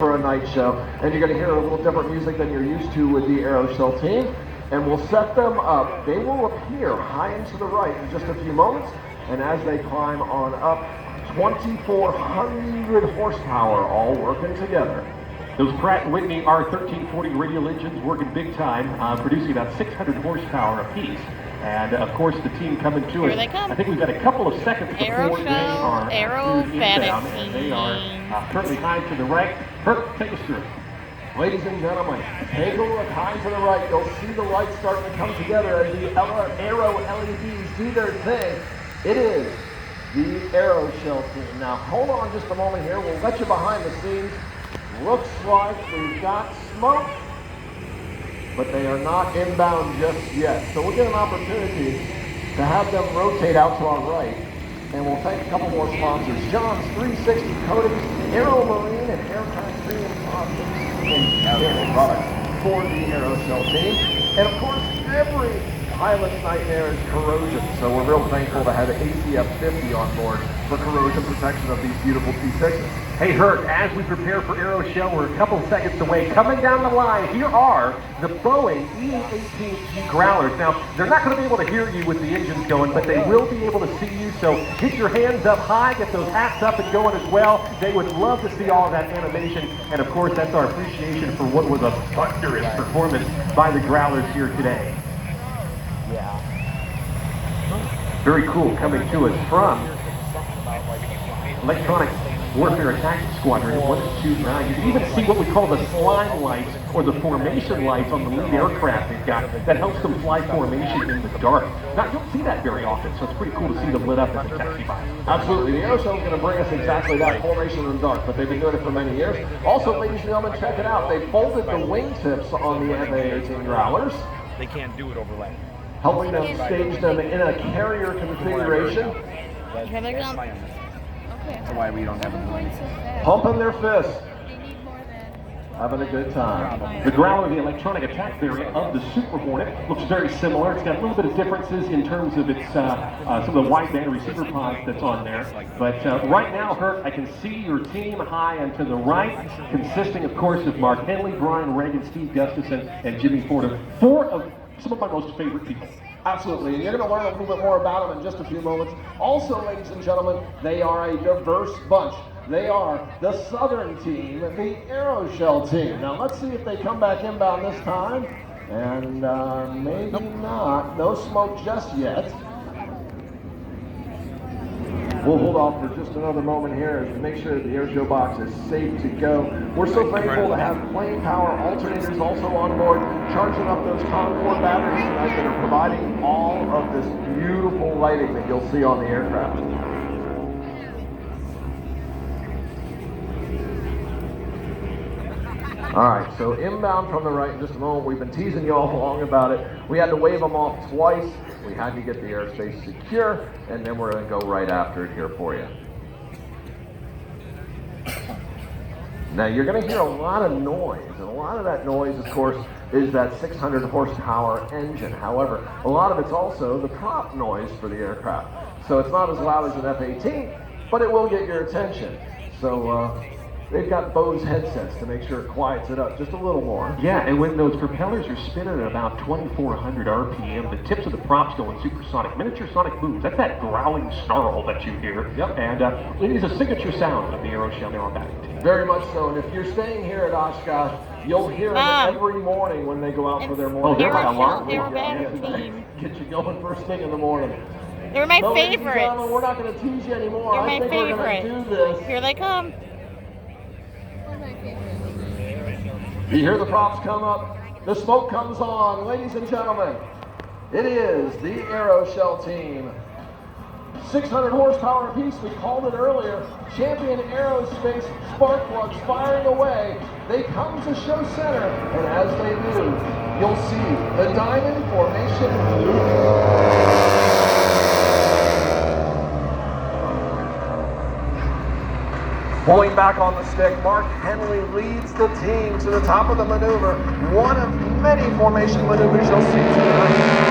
for a night show, and you're going to hear a little different music than you're used to with the Aeroshell team, and we'll set them up. They will appear high and to the right in just a few moments, and as they climb on up, 2,400 horsepower all working together. Those Pratt & Whitney R1340 radial engines working big time, producing about 600 horsepower apiece. And of course, the team coming to us. I think we've got a couple of seconds before they are Aerobatic and they are currently high to the right. Herc, take us through. Ladies and gentlemen, take a look high to the right. You'll see the lights starting to come together as the Aero LEDs do their thing. It is the Aeroshell team. Now, hold on just a moment here. We'll let you behind the scenes. Looks like we've got smoke, but they are not inbound just yet. So we'll get an opportunity to have them rotate out to our right. And we'll thank a couple more sponsors. John's 360 Coatings, Aero Marine, and Airtime Premium Products for the Aeroshell team. And of course, every pilot's nightmare is corrosion. So we're real thankful to have ACF 50 on board for corrosion protection of these beautiful T6s. Hey Herc, as we prepare for Aeroshell, we're a couple seconds away. Coming down the line, here are the Boeing EA-18G Growlers. Now, they're not going to be able to hear you with the engines going, but they will be able to see you. So get your hands up high, get those hats up and going as well. They would love to see all of that animation. And of course, that's our appreciation for what was a thunderous performance by the Growlers here today. Yeah. Very cool, coming to us from Electronic Warfare Attack Squadron 129. You can even see what we call the slime lights or the formation lights on the lead aircraft they've got that helps them fly formation in the dark. Now, you don't see that very often, so it's pretty cool to see them lit up as a taxi by. Absolutely. The Aeroshell is going to bring us exactly that, formation in the dark, but they've been doing it for many years. Also, ladies and gentlemen, check it out. They folded the wingtips on the FA-18 Growlers. They can't do it overlay. Helping them stage them in a carrier configuration. Here they come. That's why we don't have a plane. Pumping their fists. Having a good time. The Growler, the electronic attack variant of the Super Hornet, looks very similar. It's got a little bit of differences in terms of its some of the wideband receiver pods that's on there. But right now, Herc, I can see your team high and to the right, consisting, of course, of Mark Henley, Brian Reagan, Steve Gustafson, and Jimmy Fordham. Four of some of my most favorite people. Absolutely, and you're going to learn a little bit more about them in just a few moments. Also, ladies and gentlemen, they are a diverse bunch. They are the Southern team, the Aeroshell team. Now, let's see if they come back inbound this time. And maybe not. No smoke just yet. We'll hold off for just another moment here to make sure that the airshow box is safe to go. We're so thankful to have plane power alternators also on board, charging up those Concord batteries tonight that are providing all of this beautiful lighting that you'll see on the aircraft. All right, so inbound from the right in just a moment. We've been teasing you all along about it. We had to wave them off twice. We had to get the airspace secure, and then we're going to go right after it here for you. Now, you're going to hear a lot of noise, and a lot of that noise, of course, is that 600 horsepower engine. However, a lot of it's also the prop noise for the aircraft. So it's not as loud as an F-18, but it will get your attention. So, they've got Bose headsets to make sure it quiets it up just a little more. Yeah, and when those propellers are spinning at about 2,400 RPM, the tips of the props going supersonic, miniature sonic booms. That's that growling snarl that you hear. Yep. And it is a signature sound of the Aeroshell Aerobatic team. Very much so. And if you're staying here at Oshkosh, you'll hear them every morning when they go out for their morning. They're my alarm. Aerobatic team. Get you going first thing in the morning. They're my Ladies and favorites. gentlemen, we're not going to tease you anymore. They're I my think we're going to do this. Here they come. You hear the props come up, the smoke comes on. Ladies and gentlemen, it is the Aeroshell team. 600 horsepower apiece, we called it earlier. Champion Aerospace spark plugs firing away. They come to show center, and as they do, you'll see the diamond formation loop. Pulling back on the stick, Mark Henley leads the team to the top of the maneuver. One of many formation maneuvers you'll see tonight.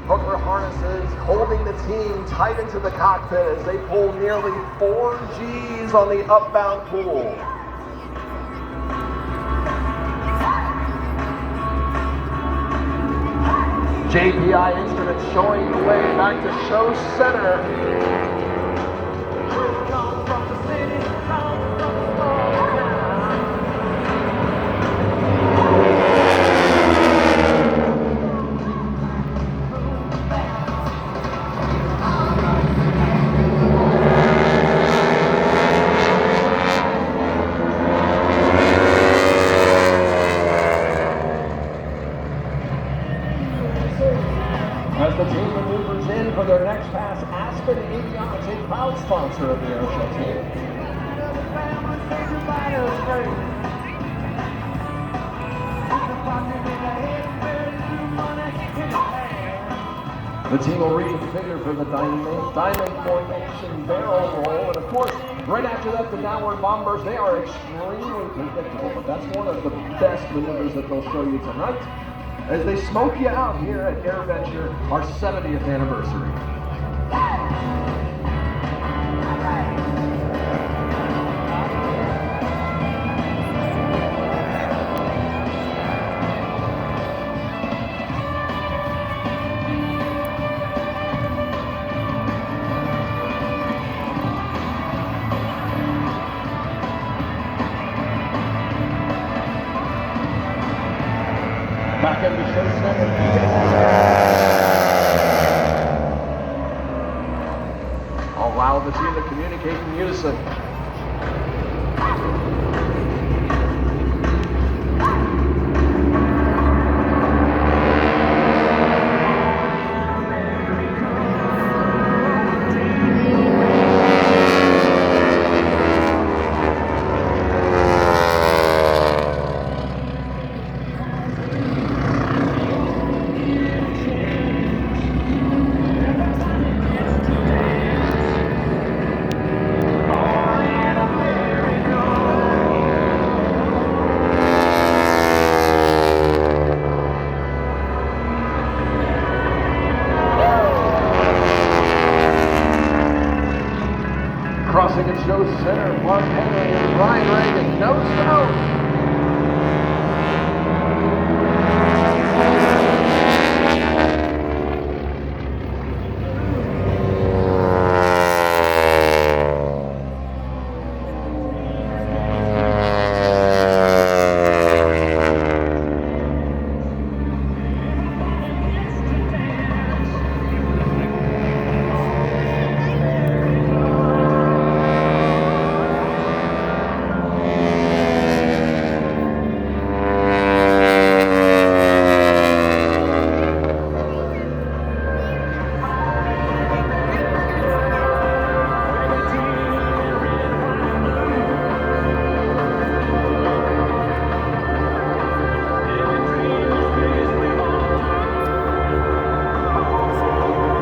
Hooker harnesses is holding the team tight into the cockpit as they pull nearly 4 Gs on the upbound pull. JPI Instruments showing the way back to show center. As the team maneuvers in for their next pass, Aspen Avionics, a proud sponsor of the Aeroshell team. The team will reconfigure for the diamond formation barrel roll, and of course, right after that, the downward bombers. They are extremely predictable, but that's one of the best maneuvers that they'll show you tonight, as they smoke you out here at Airventure, our 70th anniversary. Back into show center. Allow the team to communicate in unison. Crossing at show center, Mark Henry and Ryan Reagan, nose to nose.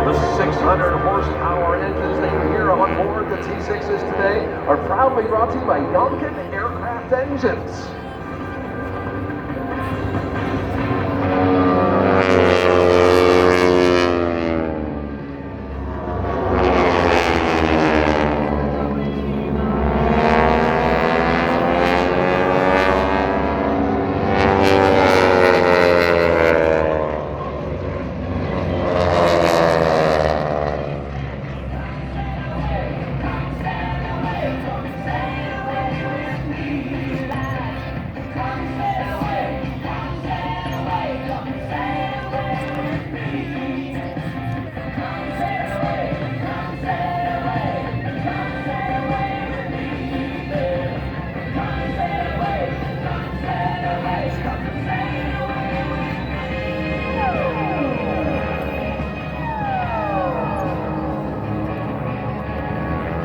The 600 horsepower engines that you hear on board the T6s today are proudly brought to you by Yonkin Aircraft Engines.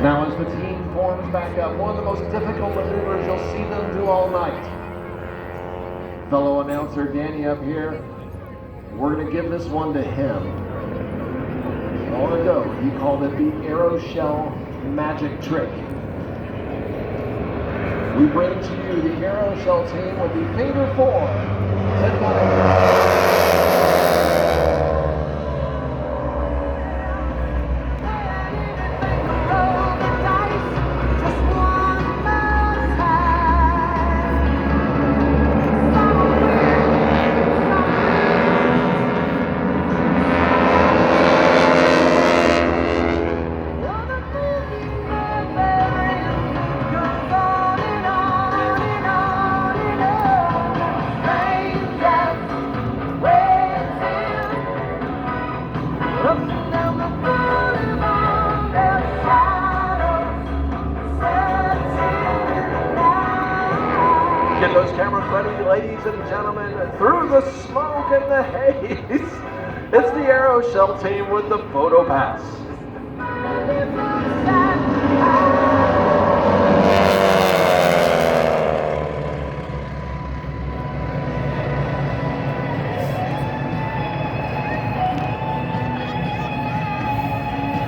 Now as the team forms back up, one of the most difficult maneuvers you'll see them do all night. Fellow announcer Danny up here, we're going to give this one to him. Long ago, he called it the Aeroshell magic trick. We bring to you the Aeroshell team with the Finger 4. Set by Get those cameras ready, ladies and gentlemen, through the smoke and the haze. It's the Aeroshell team with the photo pass.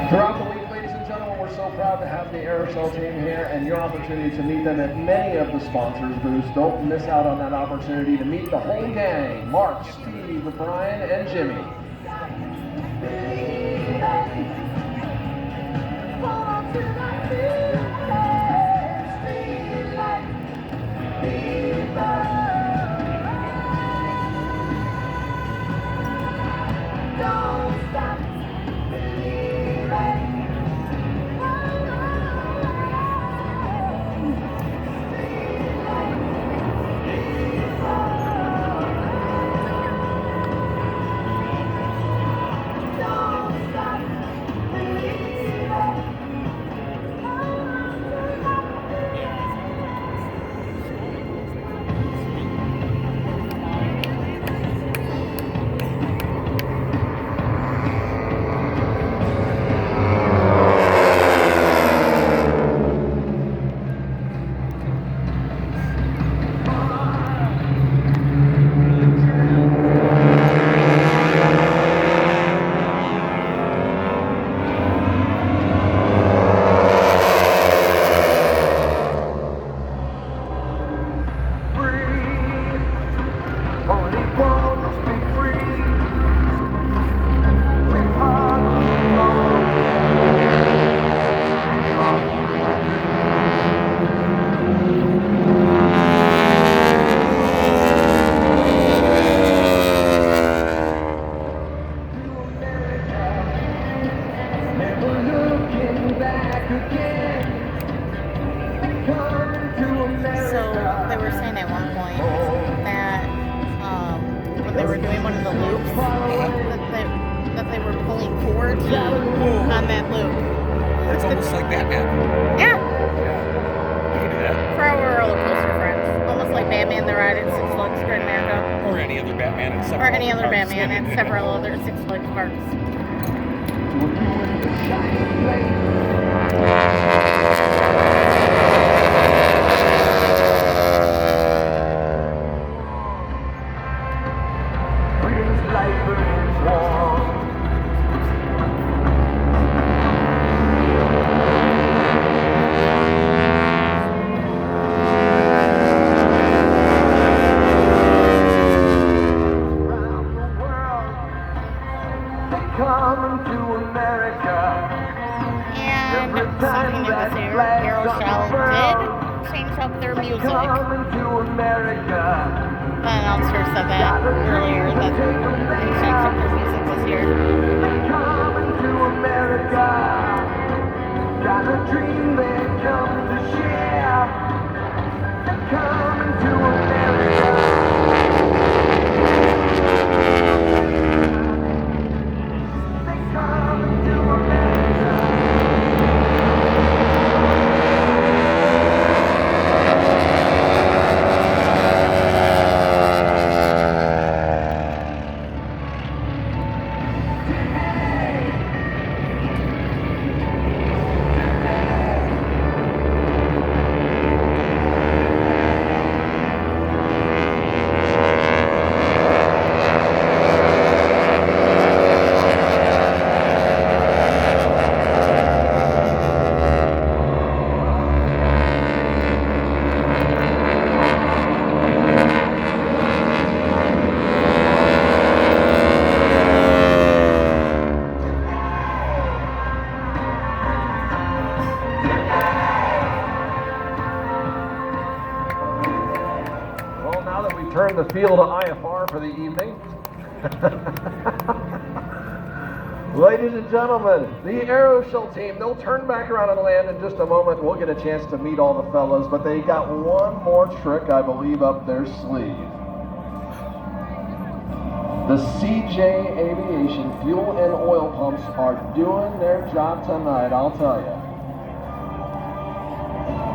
Throughout the week, ladies and gentlemen, we're so proud to have the Aeroshell team here and your opportunity to meet them at many of the sponsors' booths. Don't miss out on that opportunity to meet the whole gang, Mark, Steve, Brian, and Jimmy. So they were saying at one point that when they were doing one of the loops, that they were pulling 4T on that loop. It's almost like Batman. Yeah, You can do that. for our roller coaster friends. Almost like Batman the Ride at Six Flags Great America. Or any other Batman at several Or any other parks. Batman at several other Six Flags parks. And something new this year, Aeroshell did change up their music. The announcer said that earlier, that they changed up their music this year. Got a dream they come to share. Coming to America. Turn the field to IFR for the evening. Ladies and gentlemen, the Aeroshell team, they'll turn back around and land in just a moment. We'll get a chance to meet all the fellas, but they got one more trick, I believe, up their sleeve. The CJ Aviation fuel and oil pumps are doing their job tonight, I'll tell you.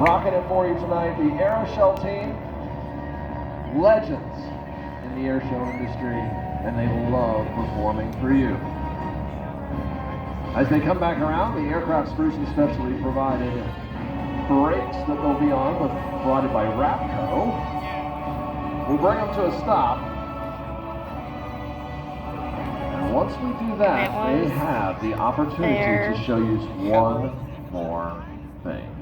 Rocking it for you tonight, the Aeroshell team, legends in the air show industry, and they love performing for you. As they come back around, the aircraft spruce and specially provided brakes that they'll be on, provided by Rapco. We'll bring them to a stop. And once we do that, they have the opportunity to show you one more thing.